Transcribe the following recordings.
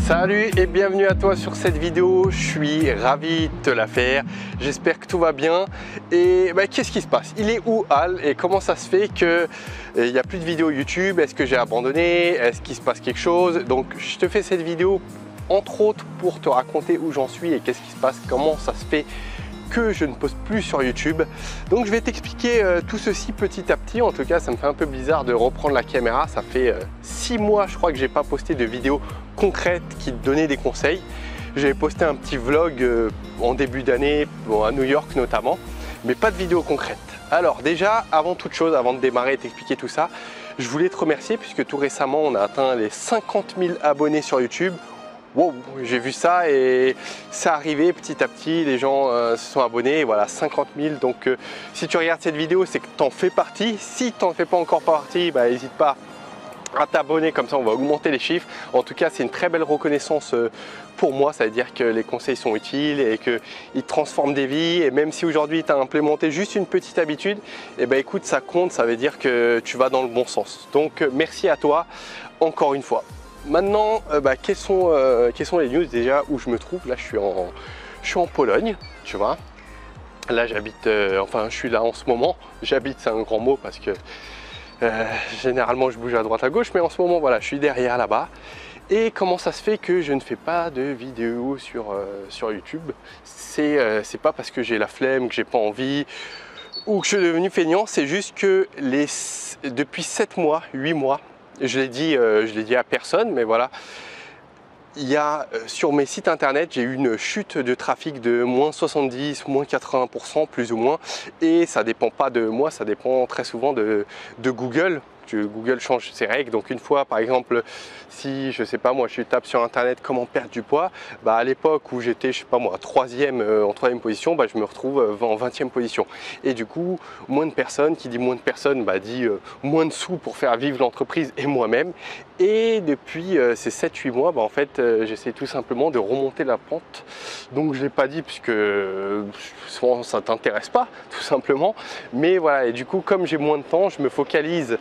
Salut et bienvenue à toi sur cette vidéo, je suis ravi de te la faire, j'espère que tout va bien. Et qu'est-ce qui se passe? Il est où Al et comment ça se fait qu'il n'y a plus de vidéos YouTube? Est-ce que j'ai abandonné? Est-ce qu'il se passe quelque chose? Donc je te fais cette vidéo entre autres pour te raconter où j'en suis et qu'est-ce qui se passe, comment ça se fait que je ne poste plus sur YouTube. Donc je vais t'expliquer tout ceci petit à petit. En tout cas ça me fait un peu bizarre de reprendre la caméra. Ça fait 6 mois je crois que j'ai pas posté de vidéo concrète qui te donnait des conseils. J'avais posté un petit vlog en début d'année, à New York notamment, mais pas de vidéo concrète. Alors déjà, avant toute chose, avant de démarrer et t'expliquer tout ça, je voulais te remercier puisque tout récemment on a atteint les 50 000 abonnés sur YouTube. Wow, j'ai vu ça et c'est arrivé petit à petit, les gens se sont abonnés, voilà 50 000. Donc si tu regardes cette vidéo, c'est que tu en fais partie. Si tu n'en fais pas encore partie, n'hésite pas à t'abonner, comme ça on va augmenter les chiffres. En tout cas c'est une très belle reconnaissance pour moi, ça veut dire que les conseils sont utiles et qu'ils transforment des vies. Et même si aujourd'hui tu as implémenté juste une petite habitude, écoute, ça compte, ça veut dire que tu vas dans le bon sens. Donc merci à toi encore une fois. Maintenant, quelles sont les news déjà où je me trouve? Là, je suis en Pologne, tu vois. Là, j'habite, je suis là en ce moment. J'habite, c'est un grand mot parce que généralement, je bouge à droite à gauche. Mais en ce moment, voilà, je suis derrière là-bas. Et comment ça se fait que je ne fais pas de vidéos sur YouTube? C'est pas parce que j'ai la flemme, que j'ai pas envie ou que je suis devenu feignant. C'est juste que depuis 7 mois, 8 mois, je l'ai dit à personne, mais voilà, il y a sur mes sites internet, j'ai eu une chute de trafic de moins 70, moins 80% plus ou moins, et ça dépend pas de moi, ça dépend très souvent de Google. Google change ses règles, donc une fois par exemple si je sais pas moi je tape sur internet comment perdre du poids, à l'époque où j'étais je sais pas moi en troisième position, je me retrouve en 20e position et du coup moins de personnes, qui dit moins de personnes dit moins de sous pour faire vivre l'entreprise et moi-même. Et depuis ces 7-8 mois en fait j'essaie tout simplement de remonter la pente. Donc je l'ai pas dit puisque souvent ça t'intéresse pas tout simplement, mais voilà, et du coup comme j'ai moins de temps, je me focalise,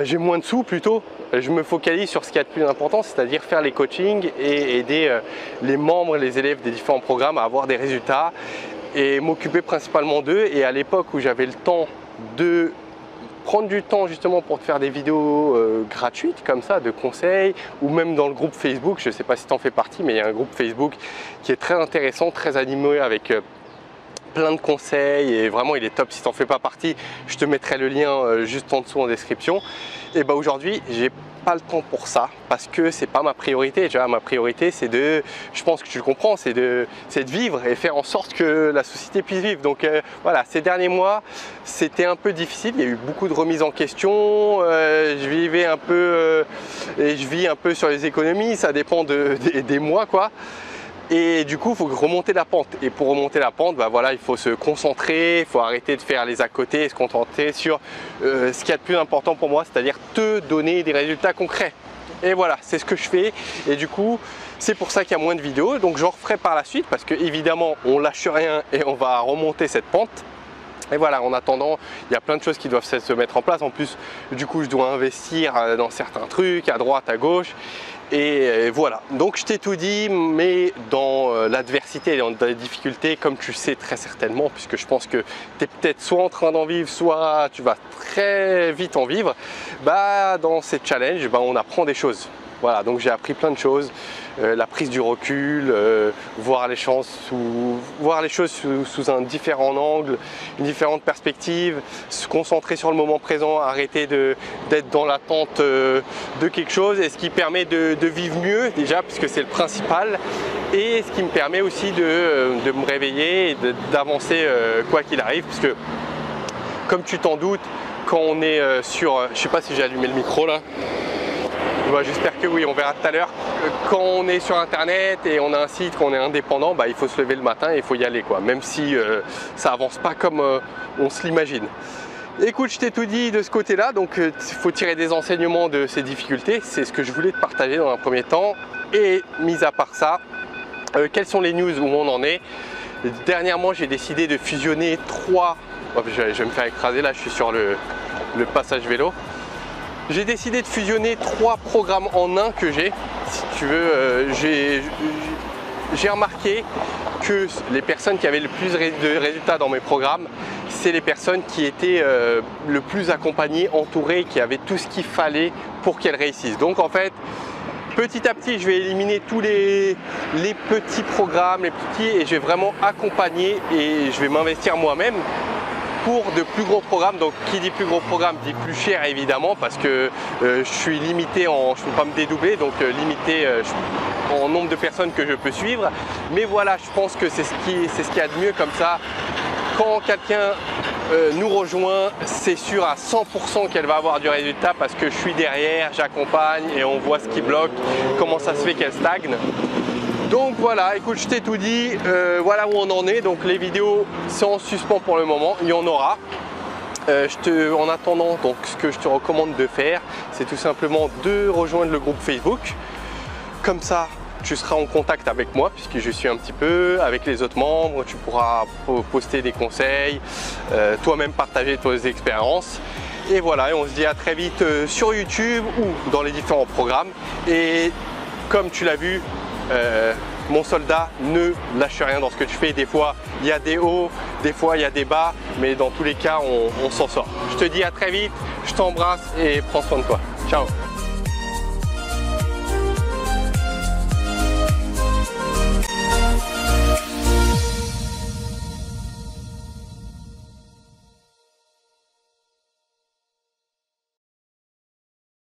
j'ai moins de sous plutôt, je me focalise sur ce qu'il y a de plus important, c'est-à-dire faire les coachings et aider les membres, les élèves des différents programmes à avoir des résultats et m'occuper principalement d'eux. Et à l'époque où j'avais le temps de prendre du temps justement pour te faire des vidéos gratuites comme ça, de conseils, ou même dans le groupe Facebook, je ne sais pas si tu en fais partie, mais il y a un groupe Facebook qui est très intéressant, très animé avec plein de conseils et vraiment il est top. Si tu n'en fais pas partie, je te mettrai le lien juste en dessous en description. Et aujourd'hui j'ai pas le temps pour ça parce que c'est pas ma priorité. Déjà ma priorité c'est de, je pense que tu le comprends, c'est de vivre et faire en sorte que la société puisse vivre. Donc voilà, ces derniers mois c'était un peu difficile, il y a eu beaucoup de remises en question, je vivais un peu et je vis un peu sur les économies, ça dépend des mois quoi. Et du coup, il faut remonter la pente. Et pour remonter la pente, voilà, il faut se concentrer, il faut arrêter de faire les à côté et se concentrer sur ce qu'il y a de plus important pour moi, c'est-à-dire te donner des résultats concrets. Et voilà, c'est ce que je fais. Et du coup, c'est pour ça qu'il y a moins de vidéos. Donc, j'en referai par la suite parce que évidemment, on lâche rien et on va remonter cette pente. Et voilà, en attendant, il y a plein de choses qui doivent se mettre en place. En plus, du coup, je dois investir dans certains trucs, à droite, à gauche. Et voilà, donc je t'ai tout dit, mais dans l'adversité et dans les difficultés, comme tu le sais très certainement, puisque je pense que tu es peut-être soit en train d'en vivre, soit tu vas très vite en vivre, dans ces challenges, on apprend des choses. Voilà, donc j'ai appris plein de choses, la prise du recul, voir les choses sous un différent angle, une différente perspective, se concentrer sur le moment présent, arrêter d'être dans l'attente de quelque chose, et ce qui permet de vivre mieux déjà, puisque c'est le principal, et ce qui me permet aussi de me réveiller et d'avancer quoi qu'il arrive, puisque comme tu t'en doutes, quand on est sur, je sais pas si j'ai allumé le micro là, j'espère que oui, on verra tout à l'heure. Quand on est sur internet et on a un site, qu'on est indépendant, il faut se lever le matin et il faut y aller quoi, même si ça avance pas comme on se l'imagine. Écoute, je t'ai tout dit de ce côté là, donc il faut tirer des enseignements de ces difficultés, c'est ce que je voulais te partager dans un premier temps. Et mis à part ça, quelles sont les news où on en est? Dernièrement j'ai décidé de fusionner 3, je vais me faire écraser là, je suis sur le passage vélo. J'ai décidé de fusionner 3 programmes en un que j'ai. Si tu veux, j'ai remarqué que les personnes qui avaient le plus de résultats dans mes programmes, c'est les personnes qui étaient le plus accompagnées, entourées, qui avaient tout ce qu'il fallait pour qu'elles réussissent. Donc en fait, petit à petit, je vais éliminer tous les petits programmes, et je vais vraiment accompagner et je vais m'investir moi-même pour de plus gros programmes. Donc qui dit plus gros programme dit plus cher évidemment, parce que je suis limité je ne peux pas me dédoubler, donc limité en nombre de personnes que je peux suivre. Mais voilà, je pense que c'est ce qu'il y a de mieux comme ça. Quand quelqu'un nous rejoint, c'est sûr à 100% qu'elle va avoir du résultat, parce que je suis derrière, j'accompagne et on voit ce qui bloque, comment ça se fait qu'elle stagne. Donc voilà, écoute, je t'ai tout dit, voilà où on en est. Donc les vidéos sont en suspens pour le moment, il y en aura. En attendant, donc ce que je te recommande de faire, c'est tout simplement de rejoindre le groupe Facebook. Comme ça, tu seras en contact avec moi, puisque je suis un petit peu avec les autres membres. Tu pourras poster des conseils, toi-même partager tes expériences. Et voilà, et on se dit à très vite sur YouTube ou dans les différents programmes. Et comme tu l'as vu, mon soldat, ne lâche rien dans ce que tu fais. Des fois il y a des hauts, des fois il y a des bas, mais dans tous les cas on s'en sort. Je te dis à très vite, je t'embrasse et prends soin de toi. Ciao.